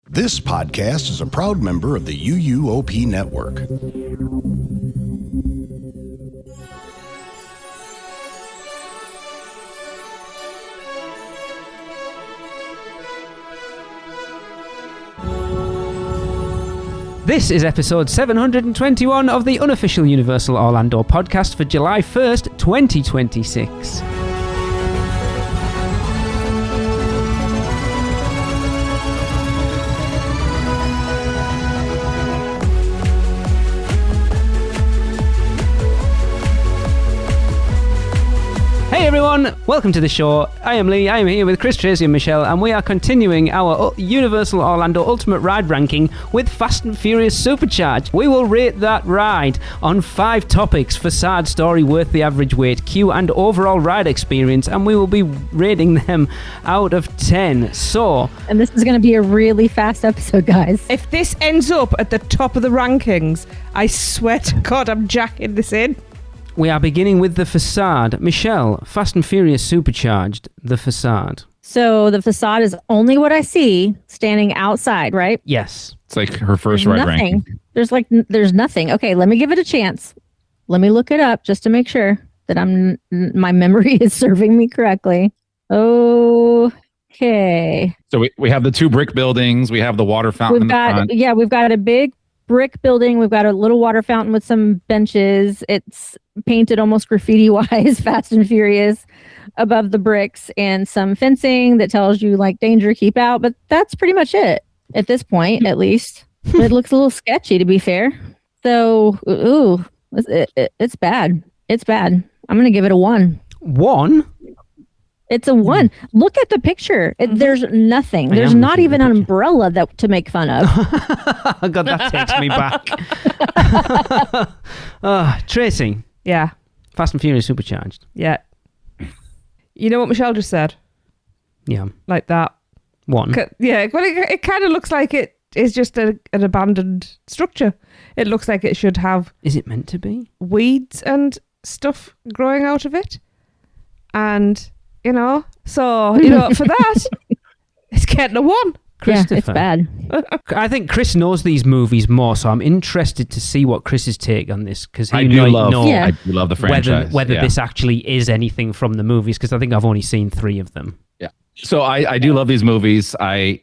This podcast is a proud member of the UUOP network. This is episode 721 of the unofficial Universal Orlando podcast for July 1st, 2026. Hey everyone, welcome to the show. I am Lee, I am here with Chris, Tracy and Michelle, and we are continuing our Universal Orlando Ultimate Ride ranking with Fast and Furious Supercharged. We will rate that ride on 5 topics: facade, story, worth the average wait, queue and overall ride experience, and we will be rating them out of 10. And this is going to be a really fast episode, guys. If this ends up at the top of the rankings, I swear to God, I'm jacking this in. We are beginning with the facade. Michelle, Fast and Furious Supercharged, the facade. So the facade is only what I see standing outside, right? Yes. It's like her first ride ranking. There's nothing. Okay, let me give it a chance. Let me look it up just to make sure that my memory is serving me correctly. Okay. So we have the 2 brick buildings. We have the water fountain in the front. Yeah, we've got a big brick building. We've got a little water fountain with some benches. It's painted almost graffiti-wise, Fast and Furious, above the bricks, and some fencing that tells you, like, danger, keep out. But that's pretty much it at this point, at least. It looks a little sketchy, to be fair. So, it's bad. It's bad. I'm going to give it a 1. 1? It's a 1. Look at the picture. There's nothing. There's not even an umbrella to make fun of. God, that takes me back. Tracy. Yeah. Fast and Furious Supercharged. Yeah. You know what Michelle just said? Yeah. Like that. 1. Yeah. Well, it kind of looks like it is just an abandoned structure. It looks like it should have... Is it meant to be? Weeds and stuff growing out of it. And... for that, it's getting a 1. Yeah, it's bad. I think Chris knows these movies more, so I'm interested to see what Chris's take on this, because I do love the franchise. Whether this actually is anything from the movies, because I think I've only seen 3 of them. Yeah. So I do love these movies. I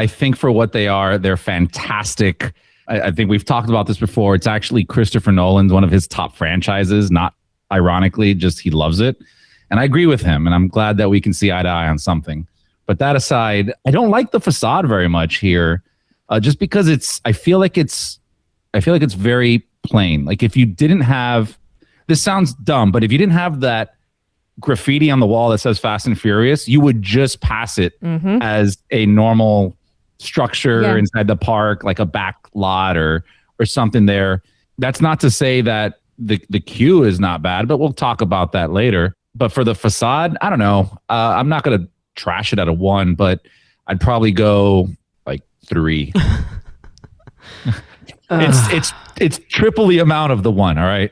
think for what they are, they're fantastic. I think we've talked about this before. It's actually Christopher Nolan's one of his top franchises, not ironically, just he loves it. And I agree with him, and I'm glad that we can see eye to eye on something. But that aside, I don't like the facade very much here, just because I feel like it's very plain. Like, if you didn't have, this sounds dumb, but if you didn't have that graffiti on the wall that says Fast and Furious, you would just pass it as a normal structure inside the park, like a back lot or something there. That's not to say that the queue is not bad, but we'll talk about that later. But for the facade, I don't know. I'm not going to trash it at a 1, but I'd probably go like 3. It's triple the amount of the 1. All right.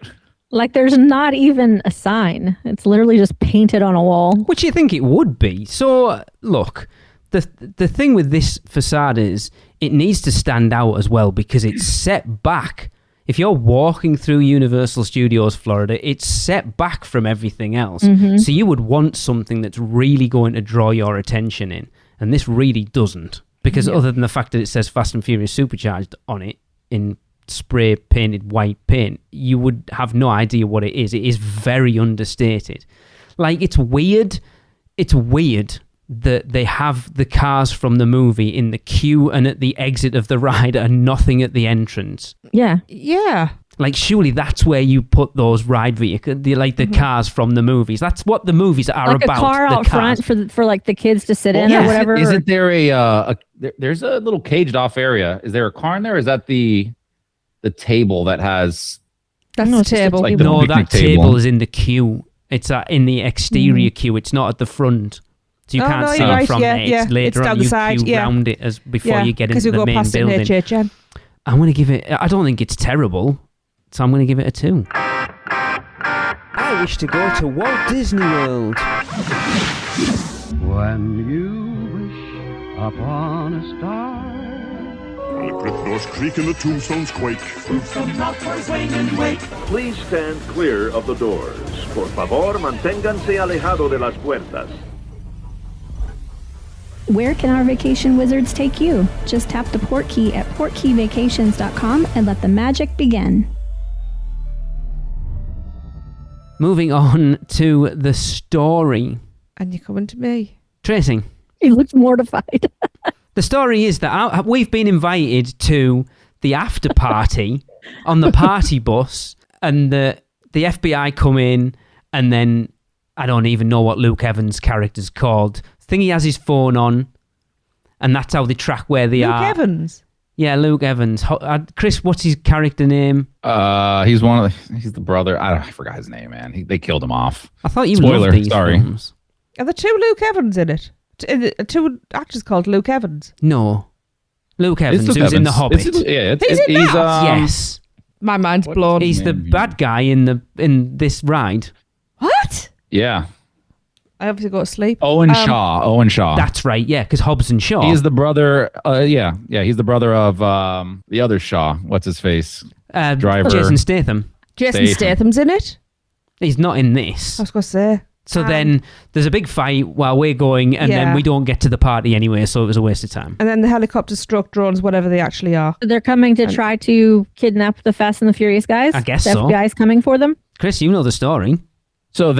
Like, there's not even a sign. It's literally just painted on a wall. Which you think it would be. So look, the thing with this facade is it needs to stand out as well, because it's set back. If you're walking through Universal Studios Florida, it's set back from everything else. So you would want something that's really going to draw your attention in. And this really doesn't. Because other than the fact that it says Fast and Furious Supercharged on it in spray painted white paint, you would have no idea what it is. It is very understated. Like, it's weird. It's weird that they have the cars from the movie in the queue and at the exit of the ride and nothing at the entrance. Yeah. Yeah. Like, surely that's where you put those ride vehicles, the cars from the movies. That's what the movies are like about. A car out front for like the kids to sit in or whatever. Isn't there there's a little caged off area? Is there a car in there? Or is that the table that has... That's the table. Like no, that table is in the queue. It's in the exterior queue. It's not at the front. So you can't see it from there. It's later on. You queue round it before you get into the main building. I'm going to give it... I don't think it's terrible, so I'm going to give it a 2. I wish to go to Walt Disney World. When you wish upon a star Gryffindors creak and the tombstones quake. Please stand clear of the doors. Por favor, manténganse alejado de las puertas. Where can our vacation wizards take you? Just tap the port key at portkeyvacations.com and let the magic begin. Moving on to the story. And you're coming to me. Tracy. He looks mortified. The story is that we've been invited to the after party on the party bus, and the FBI come in, and then I don't even know what Luke Evans' character's called. I think he has his phone on, and that's how they track where they are. Luke Evans? Yeah, Luke Evans. Chris, what's his character name? He's the brother. I forgot his name, man. They killed him off. I thought you Spoiler, loved these sorry. films. Are there two Luke Evans in it? Two actors called Luke Evans? No. Luke Evans, Luke who's in The Evans. Hobbit. He's in that? Yes. My mind's blown. He's the bad guy in this ride. What? Yeah. I obviously go to sleep. Owen Shaw. That's right, yeah, because Hobbs and Shaw. He is the brother. He's the brother of the other Shaw. What's his face? Driver. Jason Statham. Jason Statham's in it? He's not in this. I was going to say. So then there's a big fight while we're going, and then we don't get to the party anyway, so it was a waste of time. And then the helicopter struck drones, whatever they actually are. They're coming to try to kidnap the Fast and the Furious guys. I guess the so. FBI's coming for them. Chris, you know the story. So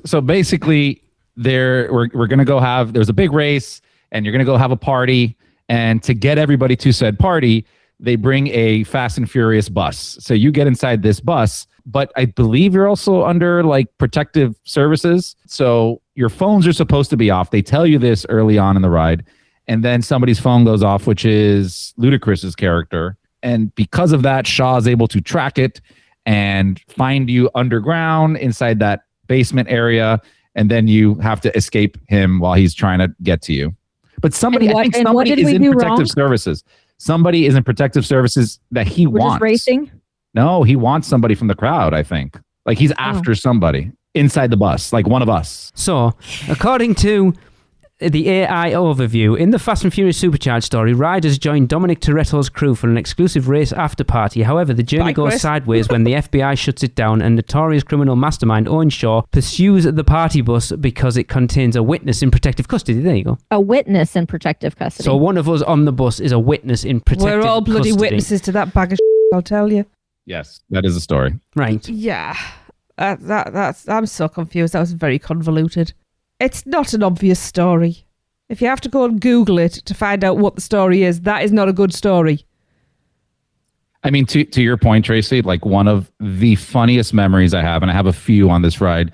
So basically, we're going to go have. There's a big race, and you're going to go have a party. And to get everybody to said party, they bring a Fast and Furious bus. So you get inside this bus. But I believe you're also under like protective services. So your phones are supposed to be off. They tell you this early on in the ride. And then somebody's phone goes off, which is Ludacris's character. And because of that, Shaw is able to track it and find you underground inside that basement area. And then you have to escape him while he's trying to get to you. But somebody is in protective services. Somebody is in protective services that he wants. Just racing? No, he wants somebody from the crowd, I think. Like he's after somebody inside the bus, like one of us. So, according to the AI overview, in the Fast and Furious Supercharged story, riders join Dominic Toretto's crew for an exclusive race after party. However, the journey goes sideways when the FBI shuts it down and notorious criminal mastermind Owen Shaw pursues the party bus because it contains a witness in protective custody. There you go. A witness in protective custody. So one of us on the bus is a witness in protective custody. We're all bloody witnesses to that bag of I'll tell you. Yes, that is a story. Right. Yeah. I'm so confused. That was very convoluted. It's not an obvious story. If you have to go and Google it to find out what the story is, that is not a good story. I mean, to your point, Tracy, like one of the funniest memories I have, and I have a few on this ride,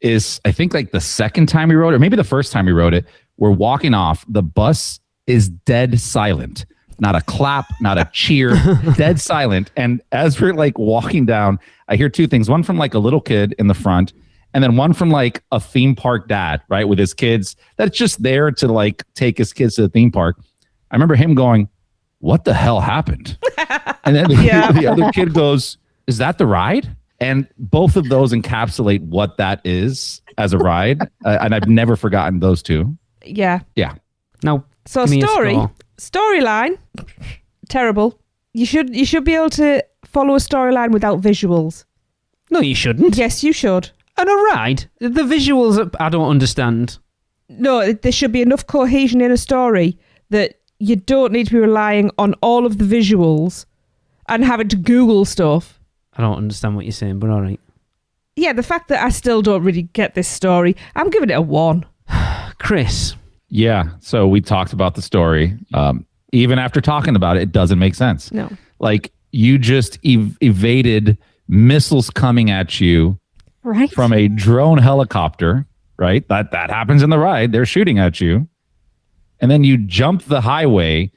is I think like the second time we rode it, or maybe the first time we rode it, we're walking off. The bus is dead silent. Not a clap, not a cheer, dead silent. And as we're like walking down, I hear two things. One from like a little kid in the front, and then one from like a theme park dad, right, with his kids that's just there to like take his kids to the theme park. I remember him going, "What the hell happened?" And then the other kid goes, "Is that the ride?" And both of those encapsulate what that is as a ride. And I've never forgotten those two. Yeah. Yeah. Now, so storyline, terrible. You should be able to follow a storyline without visuals. No, you shouldn't. Yes, you should. On a ride, the visuals, I don't understand. No, there should be enough cohesion in a story that you don't need to be relying on all of the visuals and having to Google stuff. I don't understand what you're saying, but all right. Yeah, the fact that I still don't really get this story, I'm giving it a 1. Chris. Yeah, so we talked about the story. Even after talking about it, it doesn't make sense. No. Like, you just evaded missiles coming at you from a drone helicopter, right? That happens in the ride. They're shooting at you. And then you jump the highway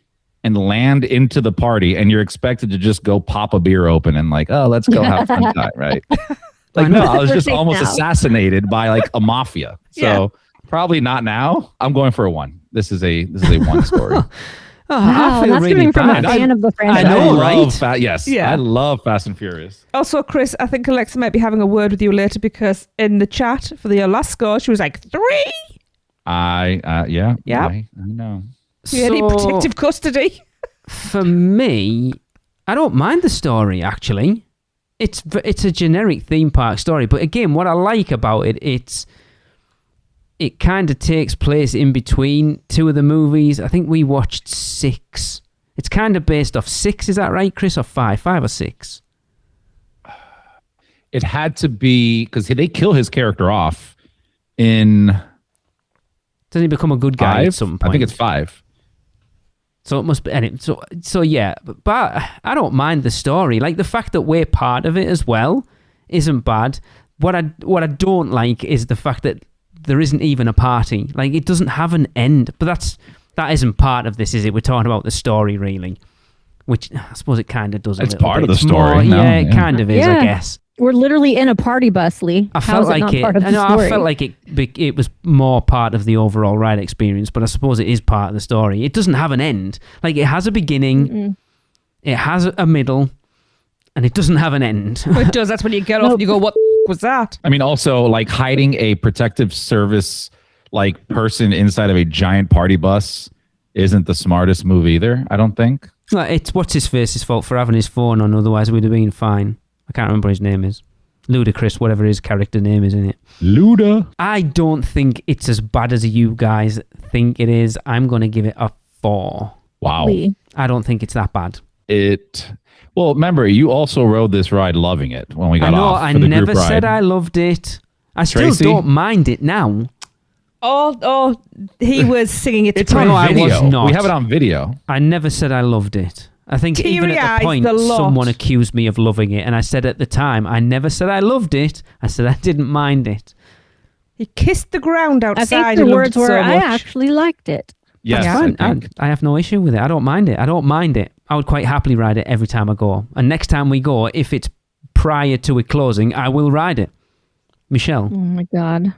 and land into the party, and you're expected to just go pop a beer open and like, oh, let's go have fun time, right? Like, no, I was just almost assassinated by like a mafia. So probably not now. I'm going for a 1. This is a 1 story. I feel that's really coming from a fan of the franchise. I know, right? Yes, I love Fast and Furious. Also, Chris, I think Alexa might be having a word with you later because in the chat for the last score, she was like 3. I know. You any protective custody? For me, I don't mind the story, actually. It's a generic theme park story, but again, what I like about it, it kind of takes place in between two of the movies. I think we watched 6. It's kind of based off 6, is that right, Chris, or 5? 5 or 6? It had to be, because they kill his character off in... Doesn't he become a good guy 5? at some point? I think it's 5. So it must be, and so yeah, but I don't mind the story. Like the fact that we're part of it as well isn't bad. What I don't like is the fact that there isn't even a party. Like it doesn't have an end. But that isn't part of this, is it? We're talking about the story, really, which I suppose it kind of does. It's part of the story. More, no, yeah, it kind of is, I guess. We're literally in a party bus, Lee. I felt like it. I felt like it was more part of the overall ride experience, but I suppose it is part of the story. It doesn't have an end. Like it has a beginning, it has a middle, and it doesn't have an end. Well, it does. That's when you get off and you go, "What was that?" I mean, also like hiding a protective service like person inside of a giant party bus isn't the smartest move either. I don't think. Well, it's what's his face's fault for having his phone on. Otherwise, we'd have been fine. I can't remember what his name is. Ludacris, whatever his character name is in it. Luda. I don't think it's as bad as you guys think it is. I'm going to give it a 4. Wow. I don't think it's that bad. Well, remember, you also rode this ride loving it when we got off. I never said I loved it. I still don't mind it now. Oh, he was singing it to It's on video. I was not. We have it on video. I never said I loved it. I think even at the point someone accused me of loving it, and I said at the time, I never said I loved it. I said I didn't mind it. He kissed the ground outside. I think the words were, I actually liked it. Yes, I have no issue with it. I don't mind it. I would quite happily ride it every time I go. And next time we go, if it's prior to it closing, I will ride it. Michelle. Oh my God.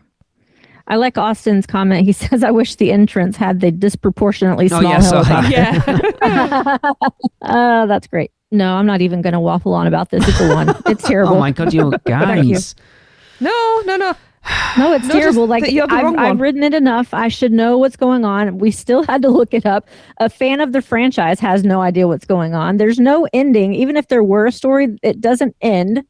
I like Austin's comment. He says, I wish the entrance had the disproportionately small helicopter. Yeah. That's great. No, I'm not even going to waffle on about this. It's a 1. It's terrible. Oh my God, you guys. No. No, it's terrible. Like I've ridden it enough. I should know what's going on. We still had to look it up. A fan of the franchise has no idea what's going on. There's no ending. Even if there were a story, it doesn't end.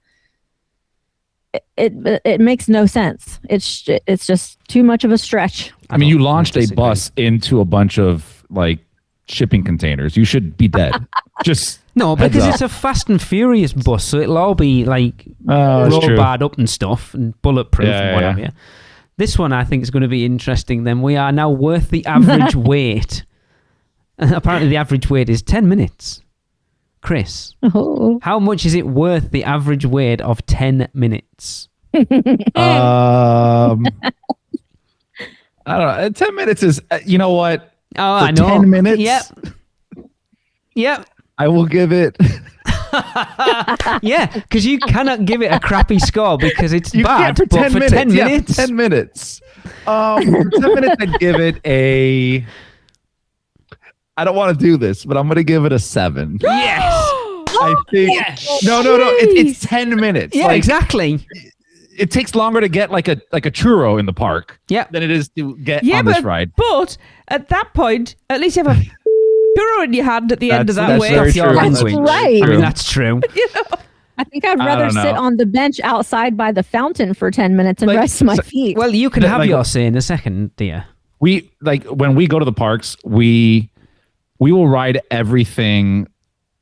It makes no sense. It's just too much of a stretch. I mean, you launched a bus into a bunch of like shipping containers. You should be dead. Just no, because it's a Fast and Furious bus, so it'll all be like roll-barred up and stuff and bulletproof and what have you. This one, I think, is going to be interesting. Then we are now worth the average wait. Apparently, the average wait is 10 minutes. Chris, how much is it worth the average wait of 10 minutes? I don't know. 10 minutes is, you know what? Oh, For I know. 10 minutes? Yep. I will give it. Yeah, because you cannot give it a crappy score because it's bad. For 10 minutes. 10 minutes. 10 minutes. For 10 minutes, I'd give it a. I don't want to do this, but I'm going to give it a 7. Yes. I think. Yes. No. It's 10 minutes. Yeah, exactly. It takes longer to get like a churro in the park than it is to get on this ride. But at that point, at least you have a churro in your hand at the end of that way. That's right. I mean, that's true. I think I'd rather sit on the bench outside by the fountain for 10 minutes and rest my feet. Well, you can have your say in a second, dear. We when we go to the parks, we will ride everything,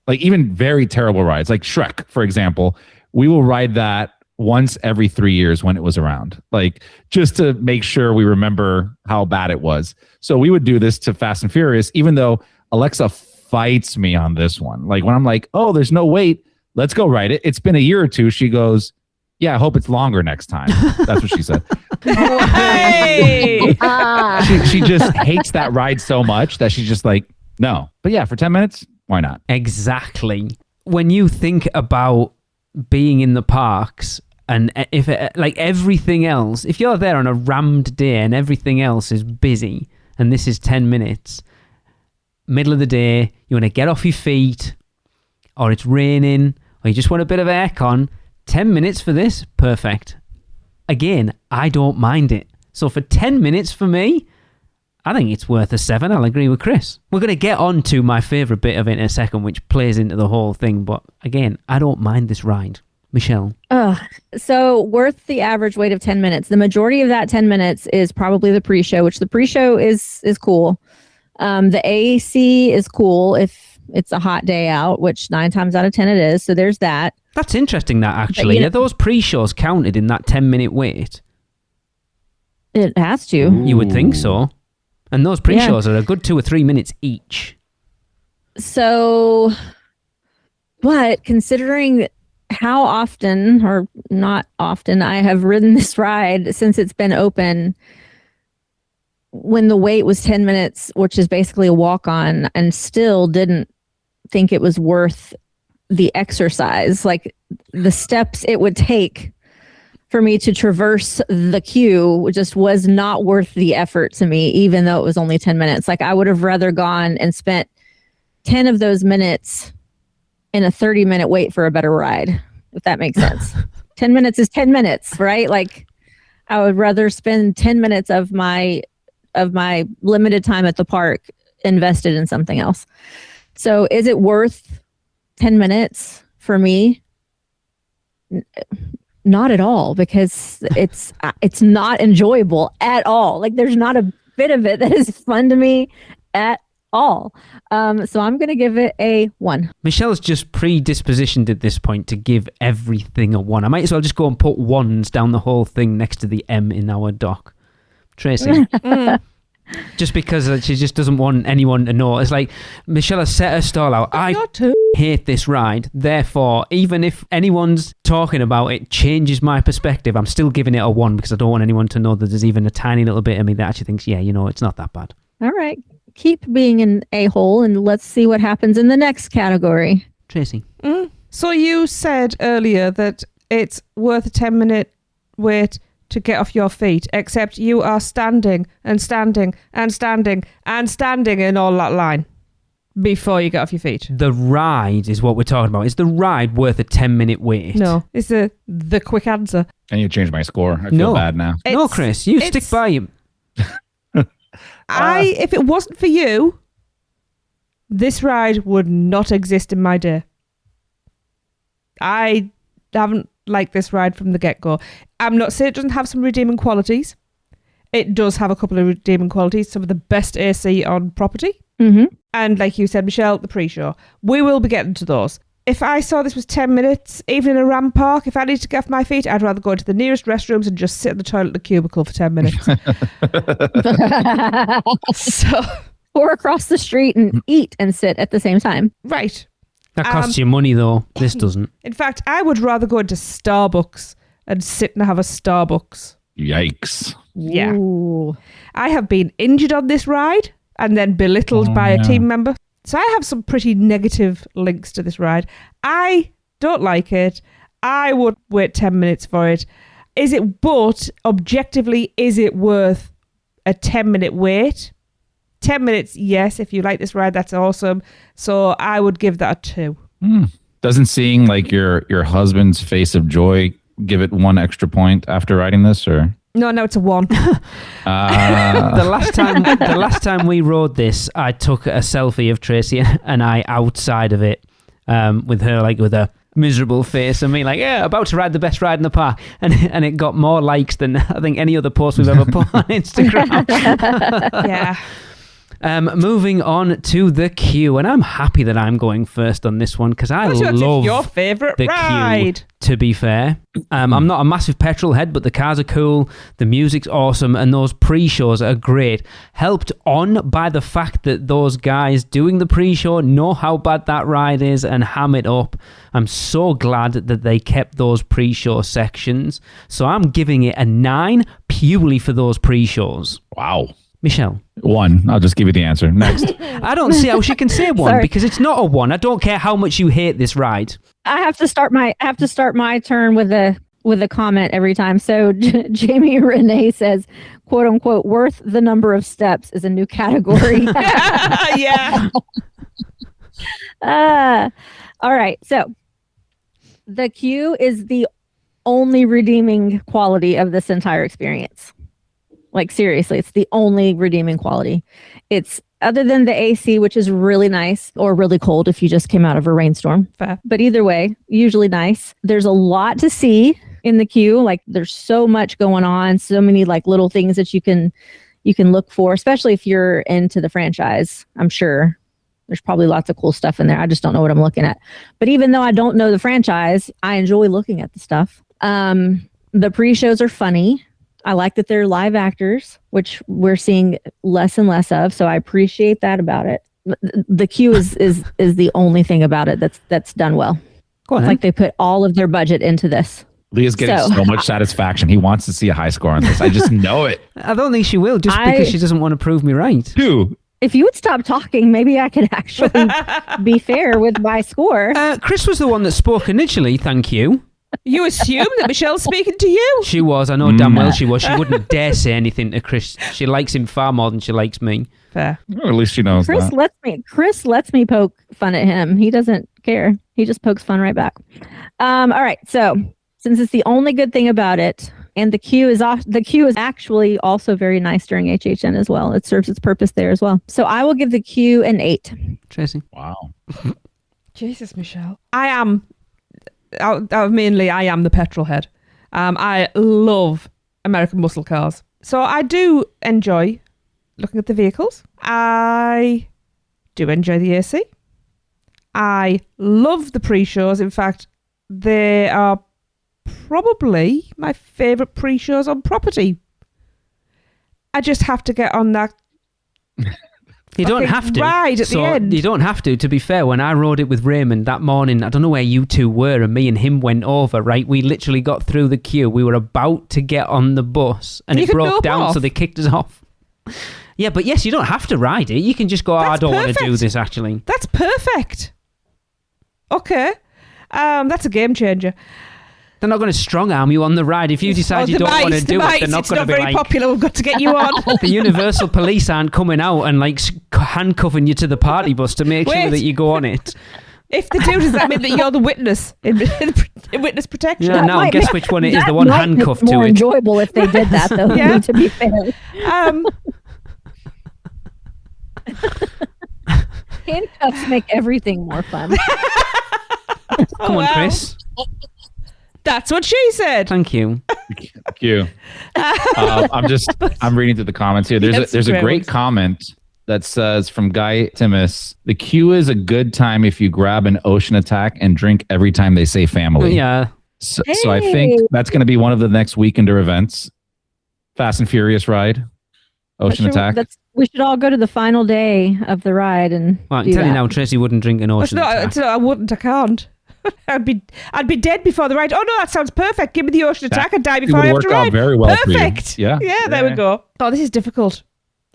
like even very terrible rides, like Shrek, for example. We will ride that once every 3 years when it was around, like just to make sure we remember how bad it was. So we would do this to Fast and Furious, even though Alexa fights me on this one. Like when I'm like, oh, there's no wait, let's go ride it. It's been a year or two. She goes, yeah, I hope it's longer next time. That's what she said. She just hates that ride so much that she's just like, no. But yeah, for 10 minutes, why not? Exactly. When you think about being in the parks and if it, like everything else, if you're there on a rammed day and everything else is busy and this is 10 minutes, middle of the day, you want to get off your feet or it's raining or you just want a bit of aircon, 10 minutes for this, perfect. Again, I don't mind it. So for 10 minutes for me, I think it's worth a 7. I'll agree with Chris. We're going to get on to my favourite bit of it in a second, which plays into the whole thing. But again, I don't mind this ride. Michelle. So worth the average wait of 10 minutes. The majority of that 10 minutes is probably the pre-show, which the pre-show is cool. The AC is cool if it's a hot day out, which 9 times out of 10 it is. So there's that. That's interesting, that actually. But, Are those pre-shows counted in that 10-minute wait? It has to. You would think so. And those pre-shows are a good 2 or 3 minutes each. So, but considering how often or not often I have ridden this ride since it's been open, when the wait was 10 minutes, which is basically a walk-on, and still didn't think it was worth the exercise, like the steps it would take for me to traverse the queue just was not worth the effort to me, even though it was only 10 minutes. Like I would have rather gone and spent 10 of those minutes in a 30-minute wait for a better ride, if that makes sense. 10 minutes is 10 minutes, right? Like I would rather spend 10 minutes of my limited time at the park invested in something else. So is it worth 10 minutes for me? Not at all, because it's not enjoyable at all. Like there's not a bit of it that is fun to me at all. So I'm going to give it a 1. Michelle's just predispositioned at this point to give everything a 1. I might as well just go and put 1s down the whole thing next to the M in our doc. Tracy. Just because she just doesn't want anyone to know. It's like, Michelle has set her stall out. I hate this ride. Therefore, even if anyone's talking about it changes my perspective, I'm still giving it a 1 because I don't want anyone to know that there's even a tiny little bit of me that actually thinks, yeah, you know, it's not that bad. All right. Keep being an a-hole and let's see what happens in the next category. Tracy. So you said earlier that it's worth a 10-minute wait to get off your feet, except you are standing and standing and standing and standing in all that line before you get off your feet. The ride is what we're talking about. Is the ride worth a 10-minute wait? No, it's the quick answer. I need to change my score. I feel bad now. No, Chris, you stick by him. If it wasn't for you, this ride would not exist in my day. I haven't liked this ride from the get-go. I'm not saying it doesn't have some redeeming qualities. It does have a couple of redeeming qualities. Some of the best AC on property. Mm-hmm. And like you said, Michelle, the pre-show. We will be getting to those. If I saw this was 10 minutes, even in a RAM park, if I needed to get off my feet, I'd rather go into the nearest restrooms and just sit in the toilet in the cubicle for 10 minutes. Or across the street and eat and sit at the same time. Right. That costs you money, though. This doesn't. In fact, I would rather go into Starbucks and sit and have a Starbucks. Yikes. Yeah. Ooh. I have been injured on this ride and then belittled by a team member. So I have some pretty negative links to this ride. I don't like it. I would wait 10 minutes for it. But objectively, is it worth a 10-minute wait? 10 minutes, yes. If you like this ride, that's awesome. So I would give that a 2. Doesn't seeing like your husband's face of joy give it 1 extra point after riding this, or? No, it's a 1. The last time we rode this, I took a selfie of Tracy and I outside of it, with her like with a miserable face and me like, yeah, about to ride the best ride in the park, and it got more likes than I think any other post we've ever put on Instagram. Yeah. Moving on to the queue, and I'm happy that I'm going first on this one because I love your favorite the ride. queue. To be fair, I'm not a massive petrol head, but the cars are cool, the music's awesome, and those pre-shows are great. Helped on by the fact that those guys doing the pre-show know how bad that ride is and ham it up. I'm so glad that they kept those pre-show sections. So I'm giving it a 9 purely for those pre-shows. Wow. Michelle. 1. I'll just give you the answer. Next. I don't see how she can say 1 Sorry. because it's not a 1. I don't care how much you hate this ride. I have to start my turn with a comment every time. So Jamie Renee says, "quote unquote," worth the number of steps is a new category. Yeah. All right. So the queue is the only redeeming quality of this entire experience. Like seriously, it's the only redeeming quality. It's other than the AC, which is really nice or really cold if you just came out of a rainstorm. Fair. But either way, usually nice. There's a lot to see in the queue. Like there's so much going on, so many like little things that you can look for, especially if you're into the franchise. I'm sure there's probably lots of cool stuff in there. I just don't know what I'm looking at. But even though I don't know the franchise, I enjoy looking at the stuff. The pre-shows are funny. I like that they're live actors, which we're seeing less and less of. So I appreciate that about it. The queue is the only thing about it that's done well. Go on, it's like they put all of their budget into this. Leah's getting so much satisfaction. He wants to see a high score on this. I just know it. I don't think she will, just because she doesn't want to prove me right. Two. If you would stop talking, maybe I could actually be fair with my score. Chris was the one that spoke initially. Thank you. You assume that Michelle's speaking to you? She was. I know damn well she was. She wouldn't dare say anything to Chris. She likes him far more than she likes me. Fair. Or at least she knows Chris that. Chris lets me poke fun at him. He doesn't care. He just pokes fun right back. All right. So since it's the only good thing about it, and the queue is actually also very nice during HHN as well. It serves its purpose there as well. So I will give the queue an 8. Tracy. Wow. Jesus, Michelle. I am the petrol head. I love American muscle cars. So I do enjoy looking at the vehicles. I do enjoy the AC. I love the pre-shows. In fact, they are probably my favourite pre-shows on property. I just have to get on that You don't have to. Ride at the end. You don't have to. To be fair, when I rode it with Raymond that morning, I don't know where you two were, and me and him went over, right? We literally got through the queue. We were about to get on the bus, and it broke down, so they kicked us off. Yeah, but yes, you don't have to ride it. You can just go, I don't want to do this, actually. That's perfect. Okay. That's a game changer. They're not going to strong arm you on the ride. If you decide you don't want to do it, they're not going to be like... It's not very popular, we've got to get you on. The Universal Police aren't coming out and like handcuffing you to the party bus to make sure that you go on it. If they do, does that mean that you're the witness in witness protection? Yeah, now guess which one it is, the one handcuffed to it. More enjoyable if they did that, though, yeah. To be fair. Handcuffs make everything more fun. Come on, Chris. That's what she said. Thank you. Thank you. I'm reading through the comments here. There's a great comment that says from Guy Timmis, the queue is a good time if you grab an Ocean Attack and drink every time they say family. Yeah. So I think that's going to be one of the next Weekender events. Fast and Furious ride. Ocean Attack. We should all go to the final day of the ride and I'm telling you now, Tracy wouldn't drink an Ocean Attack. I wouldn't. I can't. I'd be dead before the ride. Oh no, that sounds perfect. Give me the Ocean Attack and die before I have to ride. Very well perfect. Yeah, there we go. Oh, this is difficult.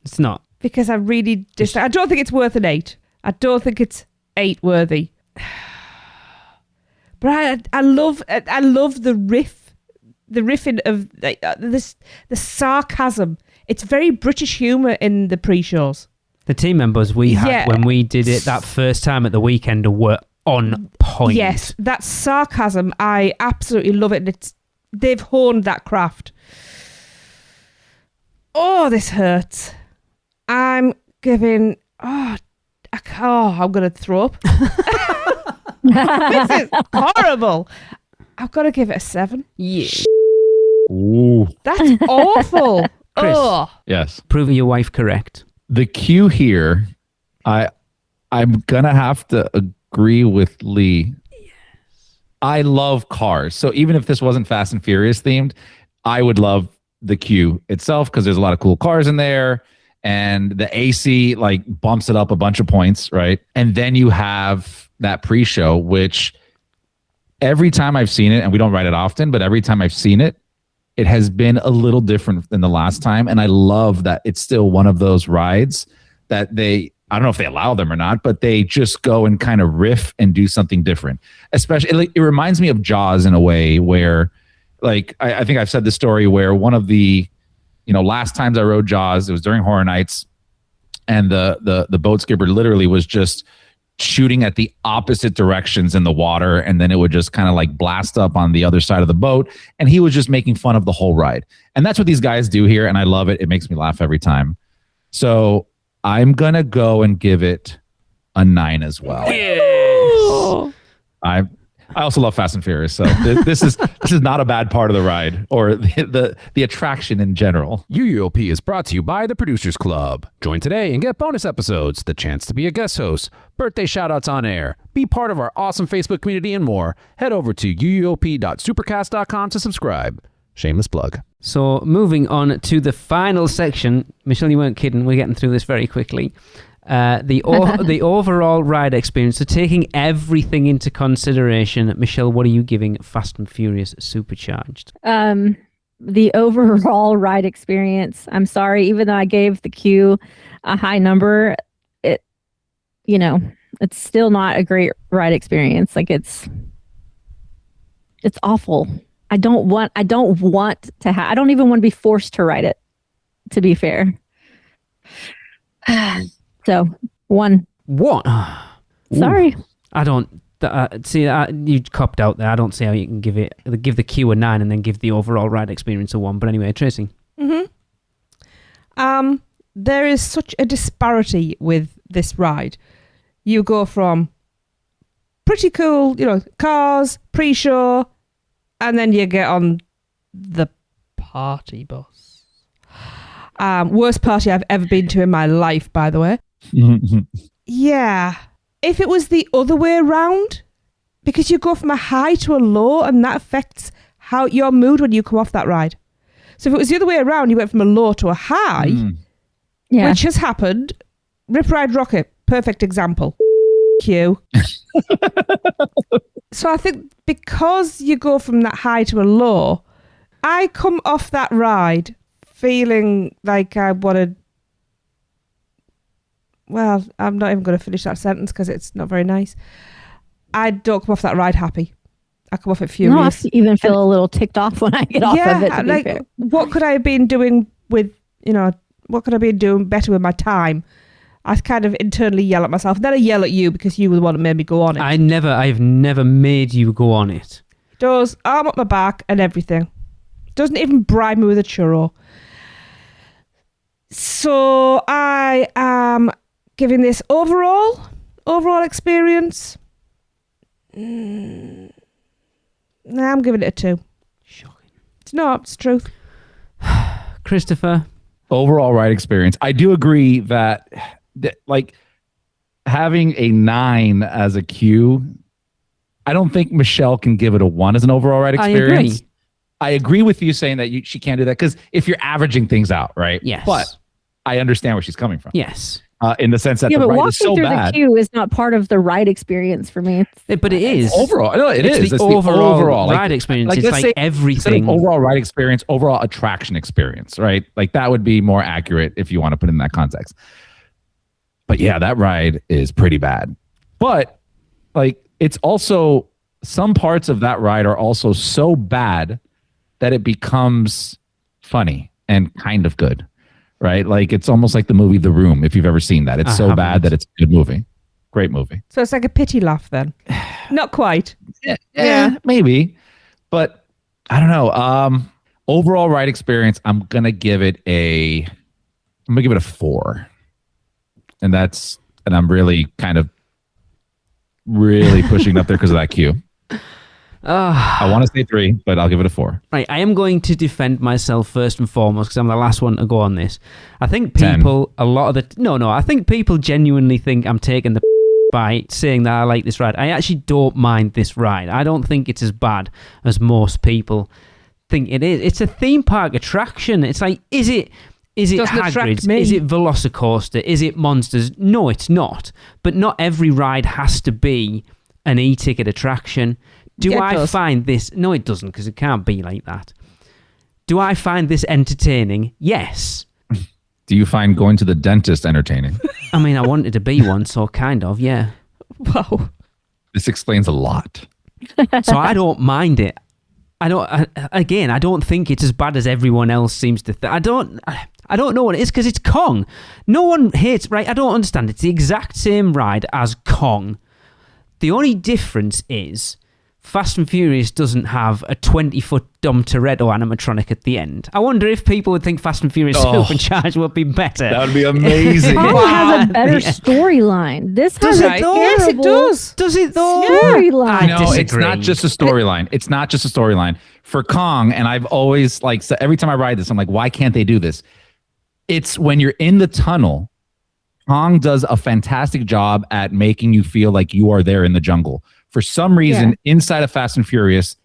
It's not, because I really I don't think it's worth an 8. I don't think it's 8 worthy. But I love the riffing of the sarcasm. It's very British humour in the pre-shows. The team members we had when we did it that first time at the weekend were on point. Yes, that sarcasm, I absolutely love it. And they've honed that craft. Oh, this hurts. I'm giving... I'm going to throw up. This is horrible. I've got to give it a 7. Yeah. Ooh. That's awful. Chris, yes. Prove your wife correct. The queue here, I'm going to have to agree with Lee. Yes. I love cars. So even if this wasn't Fast and Furious themed, I would love the queue itself because there's a lot of cool cars in there. And the AC like bumps it up a bunch of points, right? And then you have that pre-show, which every time I've seen it, and we don't ride it often, but every time I've seen it, it has been a little different than the last time. And I love that it's still one of those rides that I don't know if they allow them or not, but they just go and kind of riff and do something different. Especially, it reminds me of Jaws in a way where, like, I think I've said the story where one of the, last times I rode Jaws, it was during Horror Nights, and the boat skipper literally was just shooting at the opposite directions in the water, and then it would just kind of like blast up on the other side of the boat, and he was just making fun of the whole ride. And that's what these guys do here, and I love it. It makes me laugh every time. So I'm gonna go and give it a 9 as well. Yes. I also love Fast and Furious, so this is not a bad part of the ride or the attraction in general. UUOP is brought to you by the Producers Club. Join today and get bonus episodes, the chance to be a guest host, birthday shoutouts on air, be part of our awesome Facebook community, and more. Head over to uuop.supercast.com to subscribe. Shameless plug. So moving on to the final section. Michelle, you weren't kidding. We're getting through this very quickly. The overall ride experience. So taking everything into consideration, Michelle, what are you giving Fast and Furious Supercharged? The overall ride experience. I'm sorry, even though I gave the queue a high number, it's still not a great ride experience. Like it's awful. I don't want to I don't even want to be forced to ride it, to be fair. So 1. What? Sorry. I don't see. You copped out there. I don't see how you can give the queue a 9 and then give the overall ride experience a 1. But anyway, Tracy. There is such a disparity with this ride. You go from pretty cool, cars, pre-show, and then you get on the party bus. Worst party I've ever been to in my life, by the way. Yeah. If it was the other way around, because you go from a high to a low, and that affects how your mood when you come off that ride. So if it was the other way around, you went from a low to a high, which has happened. Rip Ride Rocket, perfect example. Q. So I think because you go from that high to a low, I come off that ride feeling like I wanted. Well, I'm not even going to finish that sentence because it's not very nice. I don't come off that ride happy. I come off it furious. No, I even feel a little ticked off when I get off of it. To be fair. What could I have been doing with, what could I be doing better with my time? I kind of internally yell at myself. Then I yell at you because you were the one that made me go on it. I've never made you go on it. Does arm up my back and everything. Doesn't even bribe me with a churro. So I am giving this overall experience. I'm giving it a 2. Shocking. It's not. It's truth. Christopher. Overall ride experience. I do agree that like having a 9 as a queue, I don't think Michelle can give it a 1 as an overall ride experience. I agree with you saying that she can't do that because if you're averaging things out, right? Yes. But I understand where she's coming from. Yes. In the sense that the ride walking is so through bad. the queue is not part of the ride experience for me. But it is. Overall. No, it's the overall ride experience. It's like everything. Overall ride experience, overall attraction experience, right? Like that would be more accurate if you want to put it in that context. But yeah, that ride is pretty bad. But like it's also some parts of that ride are also so bad that it becomes funny and kind of good. Right? Like it's almost like the movie The Room, if you've ever seen that. It's so bad that it's a good movie. Great movie. So it's like a pity laugh then. Not quite. Yeah, maybe. But I don't know. Overall ride experience, I'm gonna give it a 4. And I'm really kind of pushing up there because of that queue. I want to say 3, but I'll give it a 4. Right, I am going to defend myself first and foremost because I'm the last one to go on this. I think people, 10. I think people genuinely think I'm taking the by saying that I like this ride. I actually don't mind this ride. I don't think it's as bad as most people think it is. It's a theme park attraction. It's like, is it Hagrid's? Is it Velocicoaster? Is it Monsters? No, it's not. But not every ride has to be an e-ticket attraction. Do I find this... No, it doesn't, because it can't be like that. Do I find this entertaining? Yes. Do you find going to the dentist entertaining? I mean, I wanted to be one, so kind of, yeah. Wow. This explains a lot. So I don't mind it. I don't think it's as bad as everyone else seems to think. I I don't know what it is because it's Kong. No one hates, right? I don't understand. It's the exact same ride as Kong. The only difference is Fast and Furious doesn't have a 20-foot Dom Toretto animatronic at the end. I wonder if people would think Fast and Furious Supercharged would be better. That would be amazing. Kong has a better storyline. This has a terrible Yes, it does. Does it though? storyline. No, it's not just a storyline. It's not just a storyline. For Kong, and I've always, like, so every time I ride this, I'm like, why can't they do this? It's when you're in the tunnel, Kong does a fantastic job at making you feel like you are there in the jungle. For some reason, inside of Fast and Furious,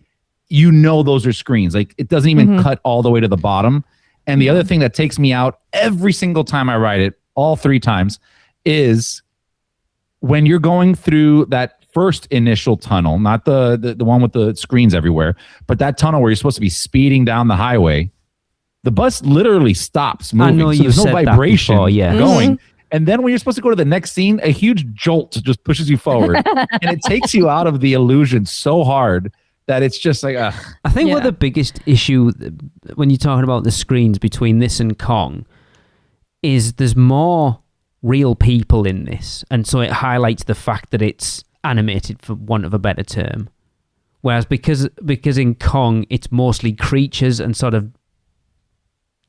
you know those are screens. Like, it doesn't even cut all the way to the bottom. And the other thing that takes me out every single time I ride it, all 3 times, is when you're going through that first initial tunnel, not the one with the screens everywhere, but that tunnel where you're supposed to be speeding down the highway, the bus literally stops moving. I know so you've there's no said vibration that before, going. And then when you're supposed to go to the next scene, a huge jolt just pushes you forward. And it takes you out of the illusion so hard that it's just like, I think what the biggest issue when you're talking about the screens between this and Kong is there's more real people in this. And so it highlights the fact that it's animated, for want of a better term. Whereas because in Kong, it's mostly creatures and sort of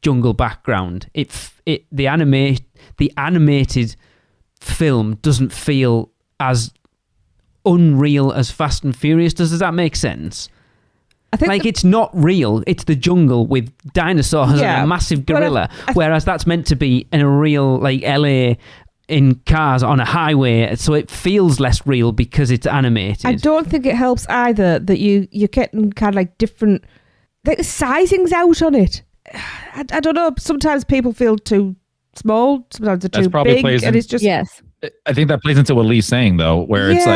jungle background. The animated film doesn't feel as unreal as Fast and Furious does. Does that make sense? I think it's not real. It's the jungle with dinosaurs and a massive gorilla. Whereas that's meant to be in a real, like, LA in cars on a highway, so it feels less real because it's animated. I don't think it helps either that you're getting kind of like different, like, the sizing's out on it. I don't know. Sometimes people feel too small. Sometimes they're too big, and it's just I think that plays into what Lee's saying though, where it's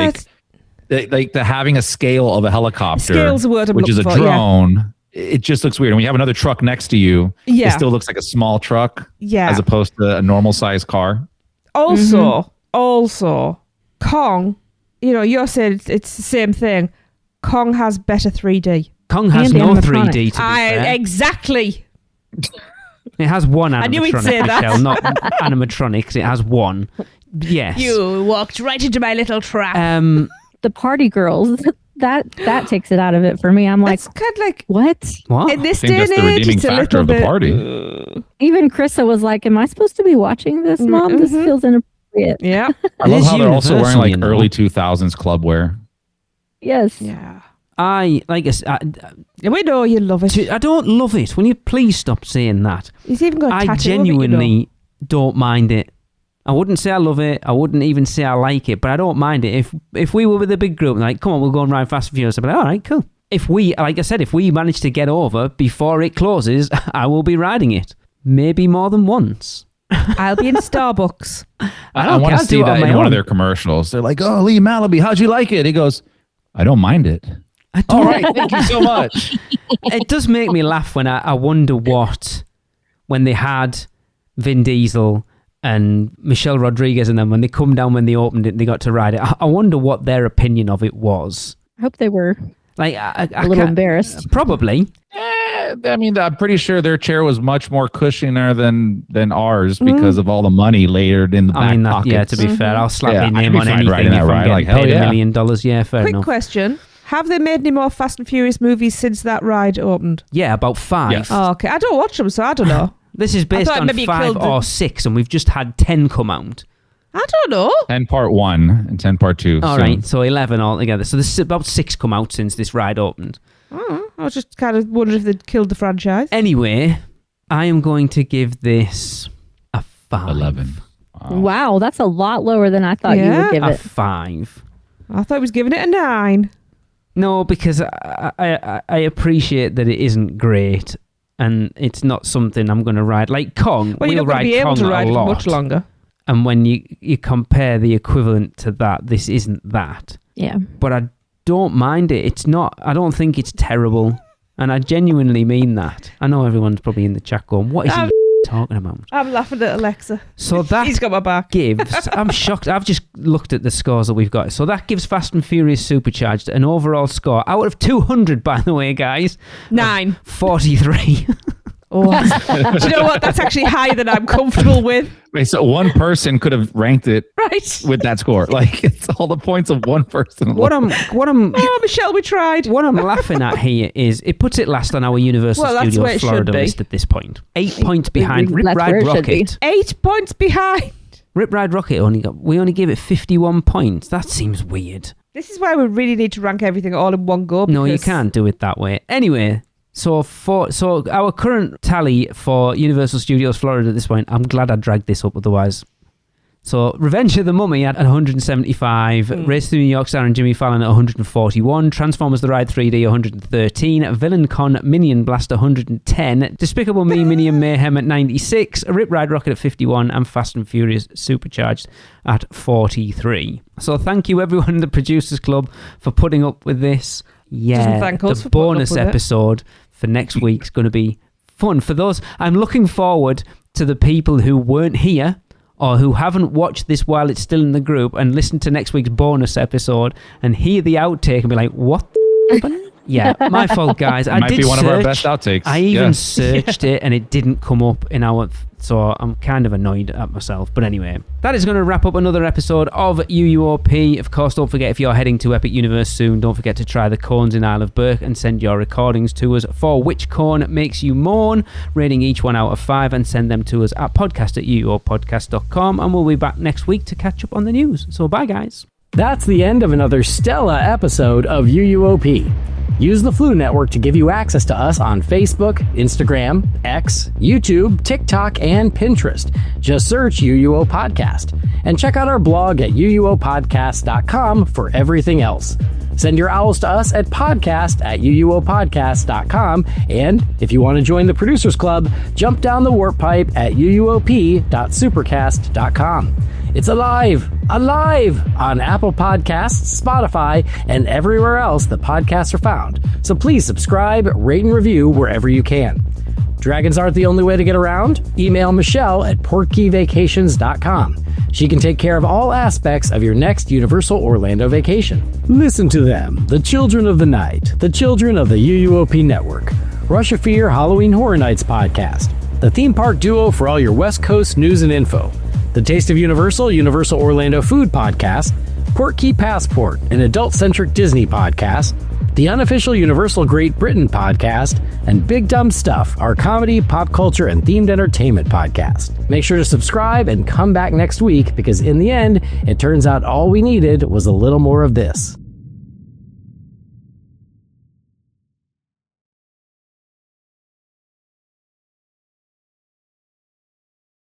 like the having a scale of a helicopter, Scale's the word I'm which is a looking for, drone. It just looks weird. And when you have another truck next to you, it still looks like a small truck, as opposed to a normal sized car. Also, Kong. You know, you're saying it's the same thing. Kong has better 3D. Kong has no 3D. To be fair. Exactly. It has one animatronic. I knew he'd say that. Michelle, not animatronics. It has one. Yes. You walked right into my little trap. The party girls, that takes it out of it for me. I'm like, it's kind of like, what? In this I think day that's and the age, redeeming it's a factor little of the bit. party. Even Krista was like, am I supposed to be watching this, Mom? This feels inappropriate. Yeah. I love how they're also wearing like Universal, early 2000s club wear. Yes. Yeah. We know you love it. I don't love it. Will you please stop saying that? He's even got a tattoo I of it, genuinely don't mind it. I wouldn't say I love it. I wouldn't even say I like it, but I don't mind it. If we were with a big group, like, come on, we'll go and ride Fast and Furious, I'd be like, all right, cool. If we manage to get over before it closes, I will be riding it. Maybe more than once. I'll be in Starbucks. I want to see that in one of their commercials. They're like, oh, Lee Malaby, how'd you like it? He goes, I don't mind it. All right, thank you so much. It does make me laugh when I wonder when they had Vin Diesel and Michelle Rodriguez and them, when they come down when they opened it and they got to ride it, I wonder what their opinion of it was. I hope they were like a little embarrassed. Probably. I mean, I'm pretty sure their chair was much more cushionier than ours because of all the money layered in the back pockets. Yeah, to be fair, I'll slap my name on anything if I'm getting paid $1 million. Yeah, fair enough. Quick question. Have they made any more Fast and Furious movies since that ride opened? Yeah, about 5. Yes. Oh, okay. I don't watch them, so I don't know. This is based on 5 or 6, and we've just had 10 come out. I don't know. 10 part 1 and 10 part 2. All right, so 11 altogether. So there's about 6 come out since this ride opened. Oh, I was just kind of wondering if they'd killed the franchise. Anyway, I am going to give this a 5. 11. Wow, that's a lot lower than I thought you would give a it. 5. I thought he was giving it a 9. No, because I appreciate that it isn't great, and it's not something I'm going to ride. Like Kong, well, you're not going to be able to ride it much longer. And when you compare the equivalent to that, this isn't that. Yeah. But I don't mind it. It's not. I don't think it's terrible, and I genuinely mean that. I know everyone's probably in the chat going, "What is he talking about?" I'm laughing at Alexa. So that he's got my back. Gives. I'm shocked. I've just looked at the scores that we've got. So that gives Fast and Furious Supercharged an overall score out of 200. By the way, guys, 9. 43. Oh, do you know what? That's actually higher than I'm comfortable with. Wait, so one person could have ranked it Right. with that score. Like, it's all the points of one person. Oh, Michelle, we tried. What I'm laughing at here is it puts it last on our Universal Well, that's where Studios it should Florida be. list at this point. 8 points behind Rip That's Ride where it should be. Rocket. 8 points behind. Rip Ride Rocket we only gave it 51 points. That seems weird. This is why we really need to rank everything all in one go. No, you because- can't do it that way. Anyway, so our current tally for Universal Studios Florida at this point, I'm glad I dragged this up otherwise. So Revenge of the Mummy at 175, Race to New York starring Jimmy Fallon at 141, Transformers The Ride 3D 113, Villain Con Minion Blast 110, Despicable Me Minion Mayhem at 96, Rip Ride Rocket at 51, and Fast and Furious Supercharged at 43. So thank you everyone in the Producers Club for putting up with this. Yeah, Doesn't thank us the for putting bonus up with it. episode for next week's going to be fun. For those, I'm looking forward to the people who weren't here or who haven't watched this while it's still in the group and listen to next week's bonus episode and hear the outtake and be like, what happened? Yeah, my fault, guys. I Might did be one of our search. best outtakes. I even Yeah. searched it and it didn't come up in our... So I'm kind of annoyed at myself. But anyway, that is going to wrap up another episode of UUOP. Of course, don't forget, if you're heading to Epic Universe soon, don't forget to try the cones in Isle of Burke and send your recordings to us for which cone makes you mourn, rating each one out of 5, and send them to us at podcast@uuopodcast.com. And we'll be back next week to catch up on the news. So bye, guys. That's the end of another Stella episode of UUOP. Use the Flu Network to give you access to us on Facebook, Instagram, X, YouTube, TikTok, and Pinterest. Just search UUO Podcast. And check out our blog at uuopodcast.com for everything else. Send your owls to us at podcast@uuopodcast.com. And if you want to join the Producers Club, jump down the warp pipe at uuop.supercast.com. It's alive on Apple Podcasts, Spotify, and everywhere else that podcasts are found. So please subscribe, rate, and review wherever you can. Dragons aren't the only way to get around. Email Michelle at portkeyvacations.com. She can take care of all aspects of your next Universal Orlando vacation. Listen to them, the children of the night, the children of the UUOP network. Rush of Fear Halloween Horror Nights podcast, the theme park duo for all your West Coast news and info. The Taste of Universal, Universal Orlando Food Podcast, Port Key Passport, an adult-centric Disney podcast, the unofficial Universal Great Britain podcast, and Big Dumb Stuff, our comedy, pop culture, and themed entertainment podcast. Make sure to subscribe and come back next week because in the end, it turns out all we needed was a little more of this.